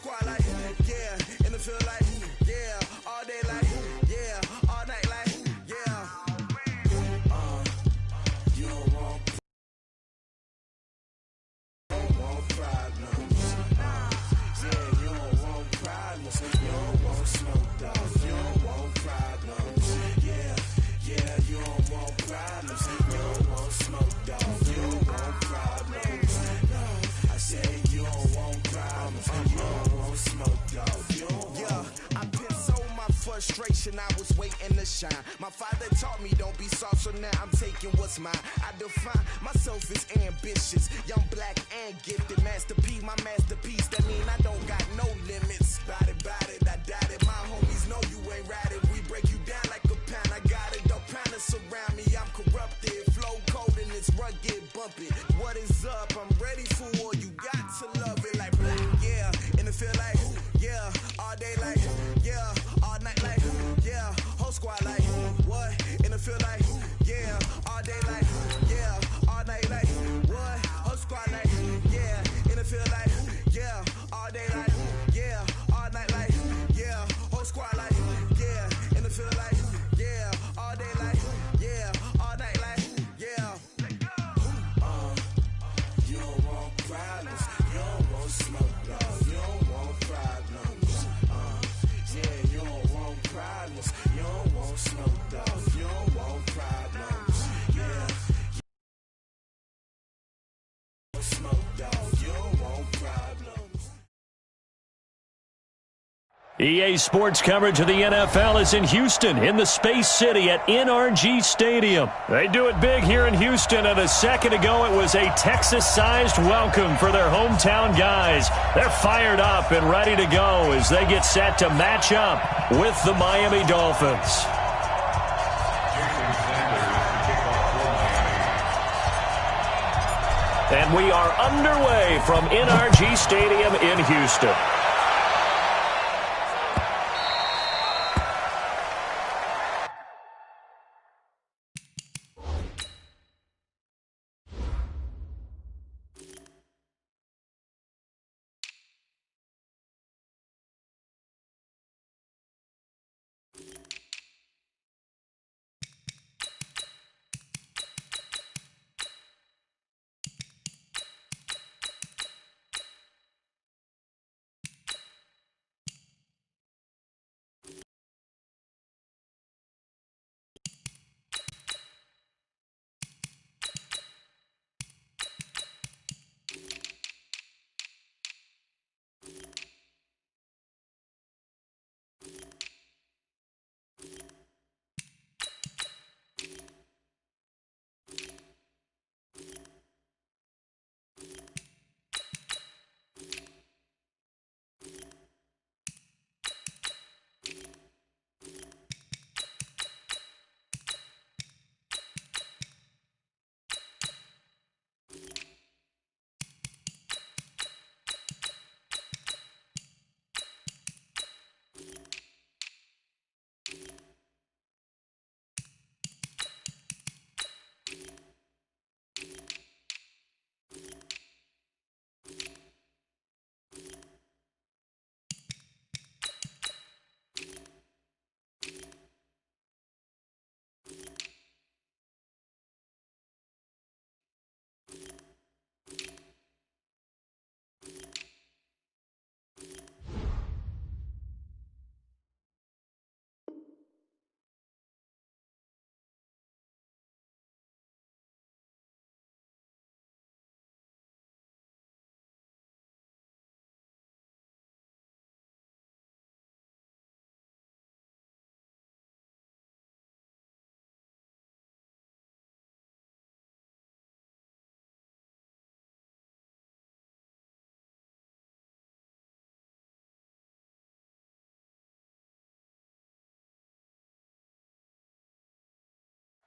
squad like, yeah. In the field like, yeah. All day like, yeah. All night like, yeah. You don't want problems. Yeah, you don't want problems. You don't want smoke, dog. You don't want problems. Yeah, you don't want problems. You don't want smoke, dog. You don't want problems. No, I said you don't want problems. You don't want smoke, dog. You don't want. I pissed so my frustration, I was waiting to shine. My father taught me don't be soft, so now I'm taking what's mine. I define myself as ambitious, young, black, and gifted. Master P, my masterpiece. That mean I don't got no limits. Bout it, I doubt it. My homies know you ain't ride it. We break you down like a pound. I got it, don't pound it surround me. I'm corrupted, flow cold and it's rugged, bump it. What is up? I'm ready for war. You got to love it like black, yeah. In the field like, yeah. All day like, yeah. All night like, yeah. Whole squad like, what? In the field like, yeah. All day like, yeah. All night like, what? Whole squad like, yeah. In the field like, yeah. All day like, yeah. All night like, yeah. Whole squad like, yeah. In the field like, yeah. All day like, yeah. All night like, yeah. You don't want problems. You don't want smoke, dog. You don't want problems. Yeah, you don't want problems. You don't want smoke, dog. You don't want problems. Yeah. Smoke, dog. You don't want problems. EA Sports coverage of the NFL is in Houston, in the Space City at NRG Stadium. They do it big here in Houston, and a second ago it was a Texas-sized welcome for their hometown guys. They're fired up and ready to go as they get set to match up with the Miami Dolphins. And we are underway from NRG Stadium in Houston.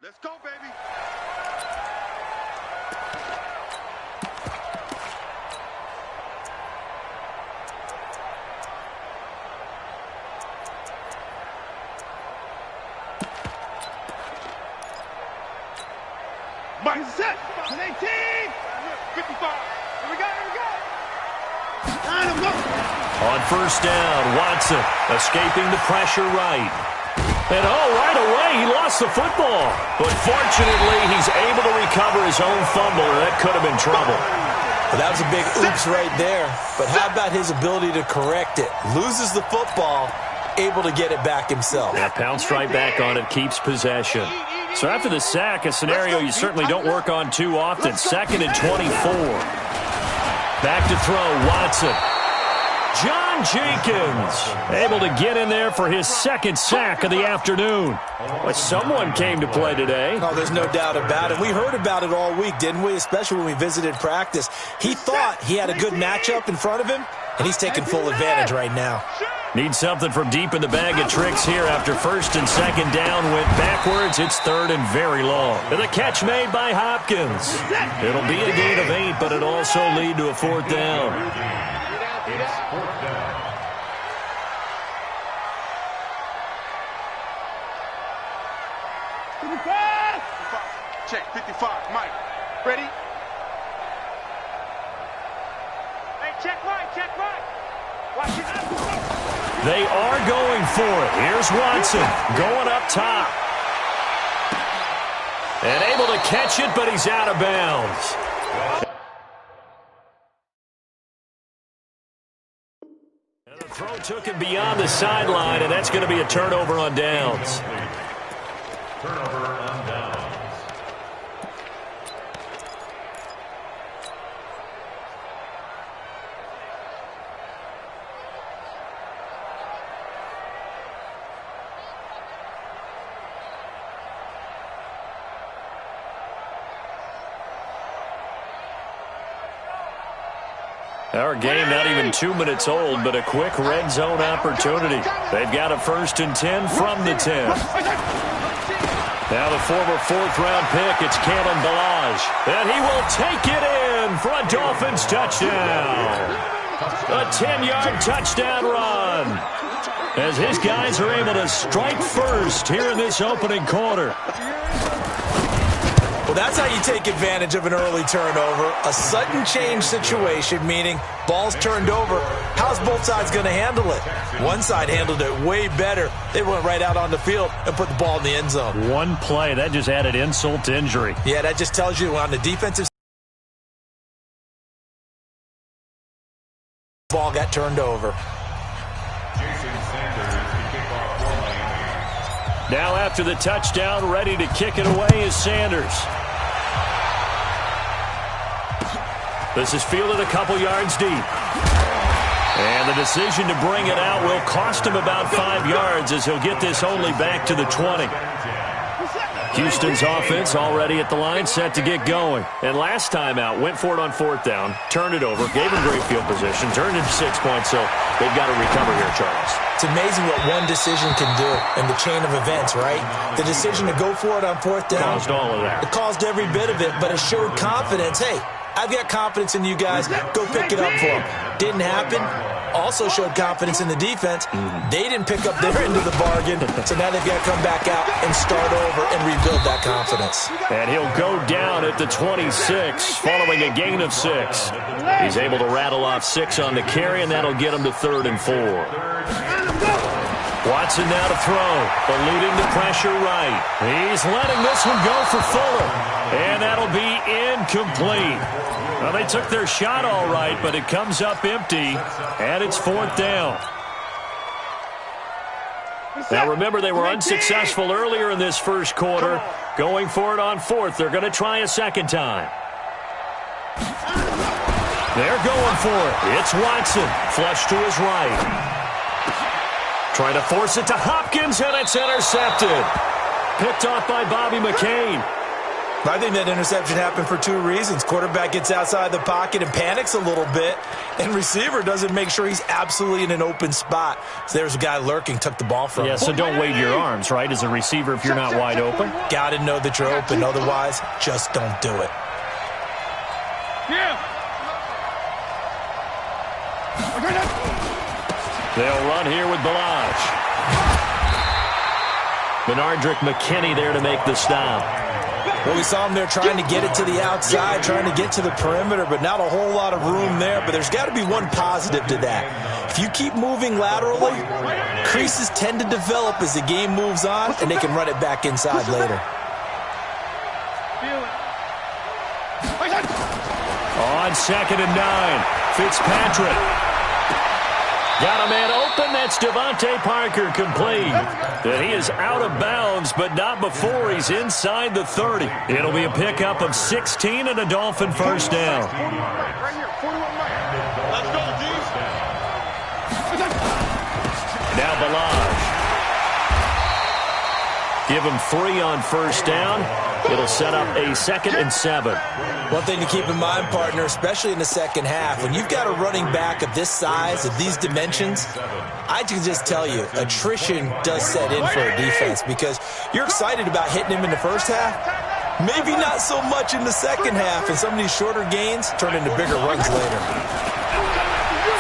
Let's go, baby. Mike set. 18. 55. Here we go. Here we go. Line him up. On first down, Watson escaping the pressure right. And right away, he lost the football. But fortunately, he's able to recover his own fumble, or that could have been trouble. Well, that was a big oops right there. But how about his ability to correct it? Loses the football, able to get it back himself. Yeah, pounced right back on it, keeps possession. So after the sack, a scenario you certainly don't work on too often. 2nd and 24. Back to throw, Watson. John Jenkins able to get in there for his 2nd sack of the afternoon. But someone came to play today. Oh, there's no doubt about it. We heard about it all week, didn't we? Especially when we visited practice. He thought he had a good matchup in front of him, and he's taking full advantage right now. Need something from deep in the bag of tricks here after 1st and 2nd down. Went backwards. It's 3rd and very long. And the catch made by Hopkins. It'll be a gain of 8, but it'll also lead to a 4th down. Check 55, Mike. Ready? Hey, check right. Watch it. They are going for it. Here's Watson going up top. And able to catch it, but he's out of bounds. And the throw took him beyond the sideline, and that's going to be a turnover on downs. Turnover on downs. Our game not even 2 minutes old, but a quick red zone opportunity. They've got a 1st and 10 from the 10. Now the former 4th-round pick, it's Kalen Ballage. And he will take it in for a Dolphins touchdown. A 10-yard touchdown run. As his guys are able to strike first here in this opening quarter. Well, that's how you take advantage of an early turnover. A sudden change situation, meaning ball's turned over. How's both sides going to handle it? One side handled it way better. They went right out on the field and put the ball in the end zone. One play, that just added insult to injury. Yeah, that just tells you on the defensive ball got turned over. Now after the touchdown, ready to kick it away is Sanders. This is fielded a couple yards deep. And the decision to bring it out will cost him about 5 yards as he'll get this only back to the 20. Houston's offense already at the line, set to get going. And last time out, went for it on 4th down, turned it over, gave him great field position, turned it to 6 points, so they've got to recover here, Charles. It's amazing what one decision can do in the chain of events, right? The decision to go for it on 4th down. Caused all of that. It caused every bit of it, but it showed confidence. Hey, I've got confidence in you guys. Go pick it up for them. Didn't happen. Also showed confidence in the defense. They didn't pick up their end of the bargain, so now they've got to come back out and start over and rebuild that confidence. And he'll go down at the 26 following a gain of 6. He's able to rattle off 6 on the carry, and that'll get him to 3rd and 4. Watson now to throw, eluding the pressure right. He's letting this one go for Fuller, and that'll be incomplete. Well, they took their shot all right, but it comes up empty, and it's 4th down. Now, remember, they were unsuccessful earlier in this first quarter. Going for it on 4th. They're going to try a second time. They're going for it. It's Watson, flush to his right. Trying to force it to Hopkins, and it's intercepted. Picked off by Bobby McCain. I think that interception happened for 2 reasons. Quarterback gets outside the pocket and panics a little bit, and receiver doesn't make sure he's absolutely in an open spot. So there's a guy lurking, took the ball from him. Yeah, so don't wave your arms, right, as a receiver if you're not wide open. Got to know that you're open. Otherwise, just don't do it. They'll run here with Ballage. Benardrick McKinney there to make the stop. Well, we saw him there trying to get it to the outside, trying to get to the perimeter, but not a whole lot of room there. But there's got to be one positive to that. If you keep moving laterally, creases tend to develop as the game moves on, and they can run it back inside later. On 2nd and 9, Fitzpatrick. Got a man open. That's Devontae Parker complete. And he is out of bounds, but not before he's inside the 30. It'll be a pickup of 16 and a Dolphin first down. Let's go, G. Now Balaj. Give him 3 on first down. It'll set up a 2nd and 7. One thing to keep in mind, partner, especially in the second half, when you've got a running back of this size, of these dimensions, I can just tell you, attrition does set in for a defense because you're excited about hitting him in the first half. Maybe not so much in the second half, and some of these shorter gains turn into bigger runs later.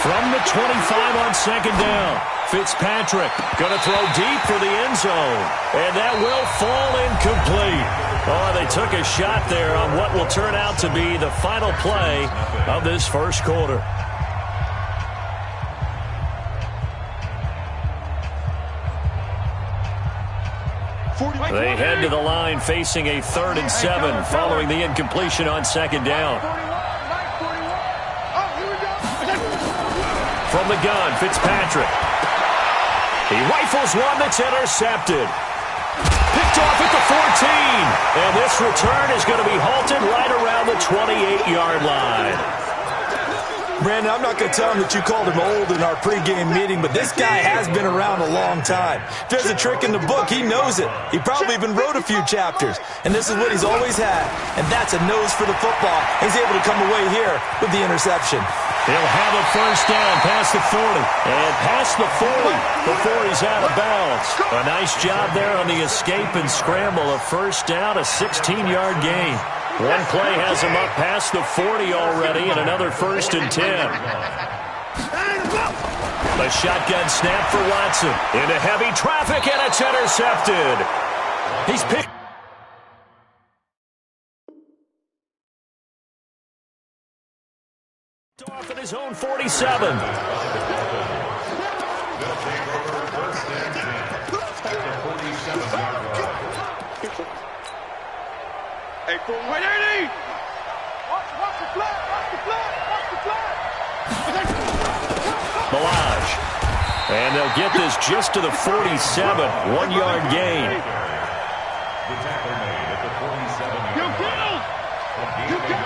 From the 25 on 2nd down, Fitzpatrick going to throw deep for the end zone, and that will fall incomplete. Oh, they took a shot there on what will turn out to be the final play of this first quarter. They head to the line facing a 3rd and 7 following the incompletion on 2nd down. From the gun, Fitzpatrick. He rifles one that's intercepted. Picked off at the 14. And this return is going to be halted right around the 28-yard line. Brandon, I'm not going to tell him that you called him old in our pregame meeting, but this guy has been around a long time. If there's a trick in the book, he knows it. He probably even wrote a few chapters. And this is what he's always had. And that's a nose for the football. He's able to come away here with the interception. He'll have a first down past the 40. And past the 40 before he's out of bounds. A nice job there on the escape and scramble. A first down, a 16-yard gain. One play has him up past the 40 already, and another 1st and 10. A shotgun snap for Watson. Into heavy traffic, and it's intercepted. He's picked. Off at his own 47. Hey, for 180. Watch the flag, watch the flag, watch the flag. Balaj. And they'll get this just to the 47. 1-yard gain. The tackle made at the 47-yard You go! You go!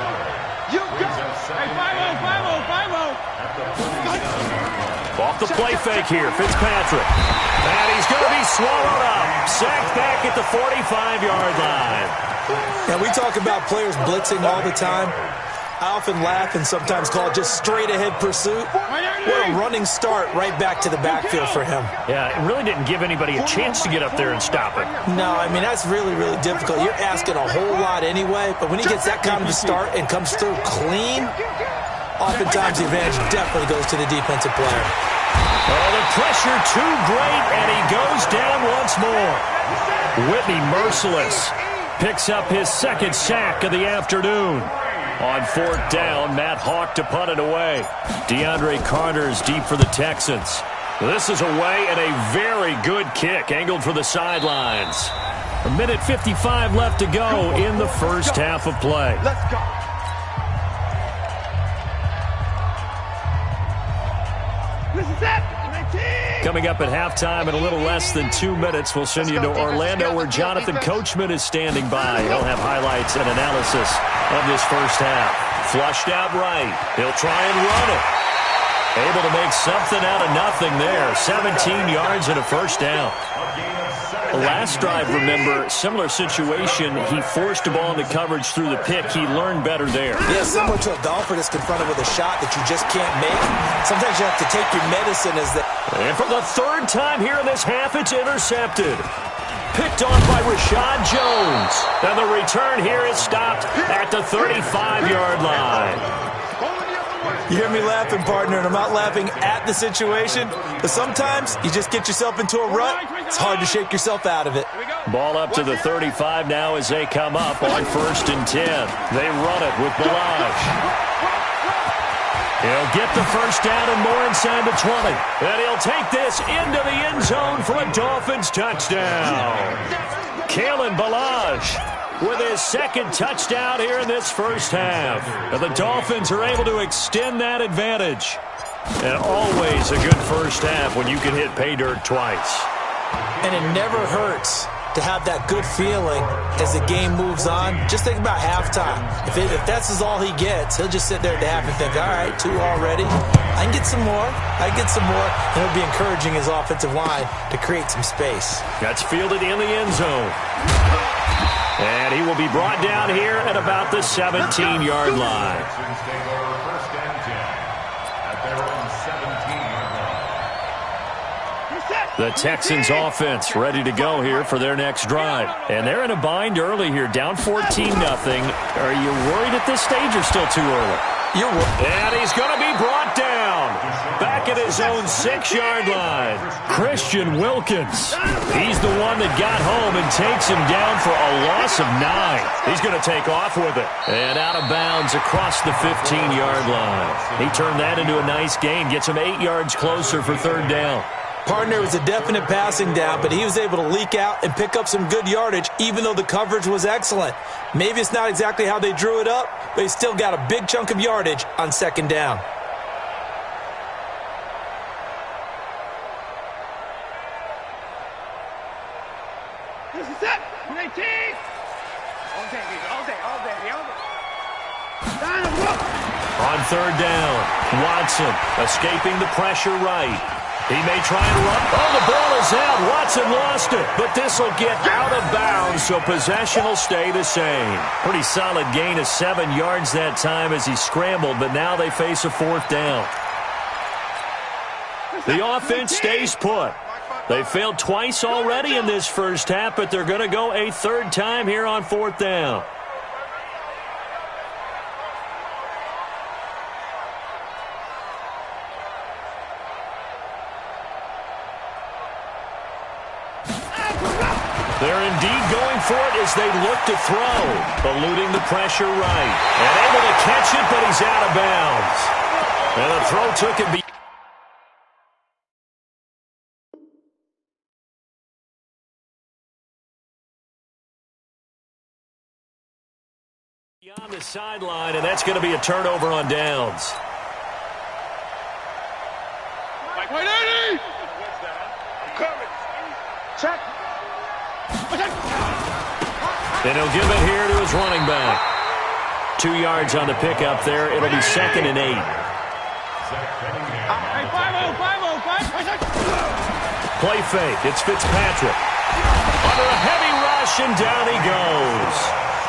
You go! Hey, 5-0, 5-0, 5-0. at the 47-yard line. Off the play fake here, Fitzpatrick. And he's going to be swallowed up. Sacked back at the 45-yard line. Now, we talk about players blitzing all the time. I often laugh and sometimes call it just straight-ahead pursuit. What a running start right back to the backfield for him. Yeah, it really didn't give anybody a chance to get up there and stop it. No, I mean, that's really, really difficult. You're asking a whole lot anyway, but when he gets that kind of a start and comes through clean, oftentimes the advantage definitely goes to the defensive player. Oh, the pressure too great, and he goes down once more. Whitney merciless. Picks up his 2nd sack of the afternoon. On 4th down, Matt Hawk to punt it away. DeAndre Carter's deep for the Texans. This is away and a very good kick angled for the sidelines. 1:55 left to go in the first half of play. Let's go. This is it. Coming up at halftime in a little less than 2 minutes, we'll send you to Orlando where Jonathan Coachman is standing by. He'll have highlights and analysis of this first half. Flushed out right. He'll try and run it. Able to make something out of nothing there. 17 yards and a first down. Last drive, remember, similar situation. He forced a ball into coverage through the pick. He learned better there. Yeah, similar to a golfer that's confronted with a shot that you just can't make. Sometimes you have to take your medicine as the... And for the 3rd time here in this half, it's intercepted. Picked off by Rashad Jones. And the return here is stopped at the 35-yard line. You hear me laughing, partner, and I'm not laughing at the situation, but sometimes you just get yourself into a rut. It's hard to shake yourself out of it. Ball up to the 35 now as they come up on 1st and 10. They run it with Balaj. He'll get the first down and more inside the 20. And he'll take this into the end zone for a Dolphins touchdown. Kalen Ballage with his second touchdown here in this first half. And the Dolphins are able to extend that advantage. And always a good first half when you can hit pay dirt twice. And it never hurts to have that good feeling as the game moves on. Just think about halftime. If that's all he gets, he'll just sit there at the half and think, all right, 2 already. I can get some more. I can get some more. And it'll be encouraging his offensive line to create some space. That's fielded in the end zone. And he will be brought down here at about the 17-yard line. The Texans offense ready to go here for their next drive. And they're in a bind early here, down 14-0. Are you worried at this stage or still too early? You're worried. And he's going to be brought down back at his own 6-yard line. Christian Wilkins. He's the one that got home and takes him down for a loss of 9. He's going to take off with it. And out of bounds across the 15-yard line. He turned that into a nice gain, gets him 8 yards closer for 3rd down. Partner was a definite passing down, but he was able to leak out and pick up some good yardage, even though the coverage was excellent. Maybe it's not exactly how they drew it up, but he still got a big chunk of yardage on 2nd down. This is it. 18. On 3rd down, Watson escaping the pressure right. He may try and run. Oh, the ball is out. Watson lost it. But this will get out of bounds, so possession will stay the same. Pretty solid gain of 7 yards that time as he scrambled, but now they face a 4th down. The offense stays put. They failed twice already in this first half, but they're going to go a 3rd time here on 4th down. They're indeed going for it as they look to throw. Eluding the pressure right. And able to catch it, but he's out of bounds. And the throw took him beyond the sideline, and that's going to be a turnover on downs. Mike, 180. I'm coming. Check. And he'll give it here to his running back. 2 yards on the pickup there. It'll be 2nd and 8. Hey, 5-0. Play fake. It's Fitzpatrick. Under a heavy rush, and down he goes.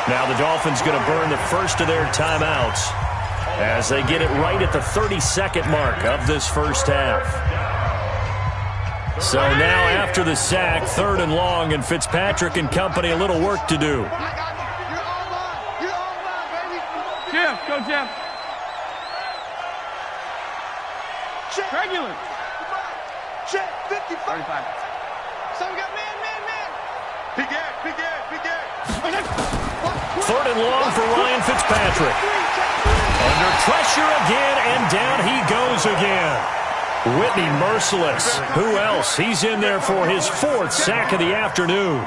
Now the Dolphins going to burn the first of their timeouts as they get it right at the 32nd mark of this first half. So now after the sack, 3rd and long, and Fitzpatrick and company a little work to do. Jim, go Jim. Regular. Check, 55. 35. So we got man. Big Ed. 3rd and long for Ryan Fitzpatrick. Under pressure again, and down he goes again. Whitney merciless. Who else? He's in there for his 4th sack of the afternoon.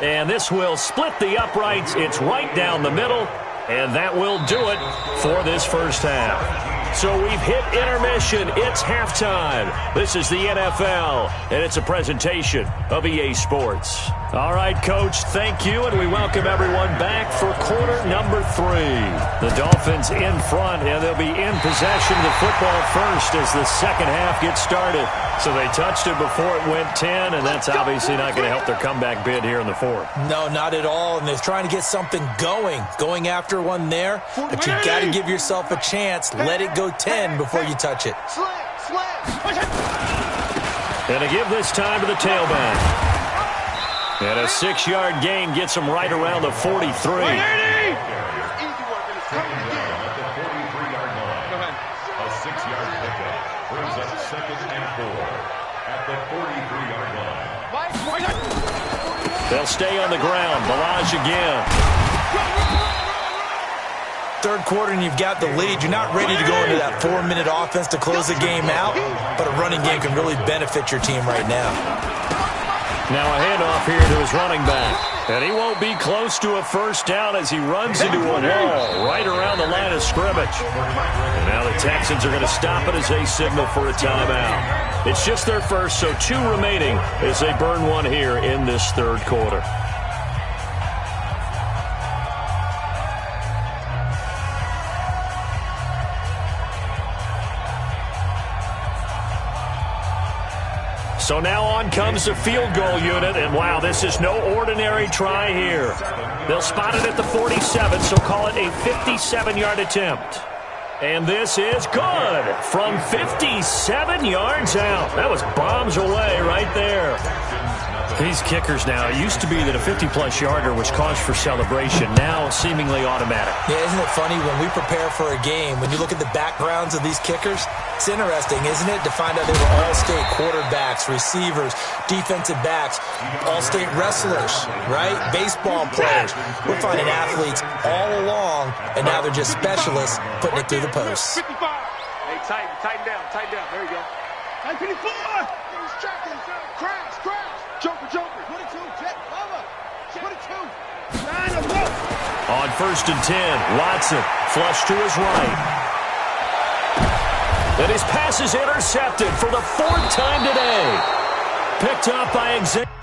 And this will split the uprights. It's right down the middle, and that will do it for this first half. So we've hit intermission. It's halftime. This is the NFL, and it's a presentation of EA Sports. All right, Coach, thank you, and we welcome everyone back for quarter number 3. The Dolphins in front, and they'll be in possession of the football first as the second half gets started. So they touched it before it went 10, and that's obviously not going to help their comeback bid here in the 4th. No, not at all, and they're trying to get something going after one there, but you got to give yourself a chance. Let it go 10 before you touch it. And to give this time to the tailback. And a 6-yard gain gets him right around the 43. Easy work in his coming again. At the 43-yard line. Go ahead. A 6-yard pickup brings up 2nd and 4 at the 43-yard line. They'll stay on the ground. Balaj again. Third quarter and you've got the lead. You're not ready to go into that 4-minute offense to close the game out, but a running game can really benefit your team right now. Now a handoff here to his running back. And he won't be close to a first down as he runs into a wall right around the line of scrimmage. And now the Texans are going to stop it as they signal for a timeout. It's just their first, so 2 remaining as they burn one here in this third quarter. So now on comes the field goal unit, and wow, this is no ordinary try here. They'll spot it at the 47, so call it a 57-yard attempt. And this is good from 57 yards out. That was bombs away right there. These kickers now, it used to be that a 50-plus yarder was cause for celebration. Now seemingly automatic. Yeah, isn't it funny when we prepare for a game, when you look at the backgrounds of these kickers, it's interesting, isn't it, to find out they were all-state quarterbacks, receivers, defensive backs, all-state wrestlers, right? Baseball players. We're finding athletes all along, and now they're just specialists putting it through the posts. 55. Hey, tighten down. There you go. 54. He's tracking. Crash. Joker. 22. Jet. Lava. 22. 9 of 1. On 1st and 10, Watson flush to his right. And his pass is intercepted for the 4th time today. Picked up by Xavier.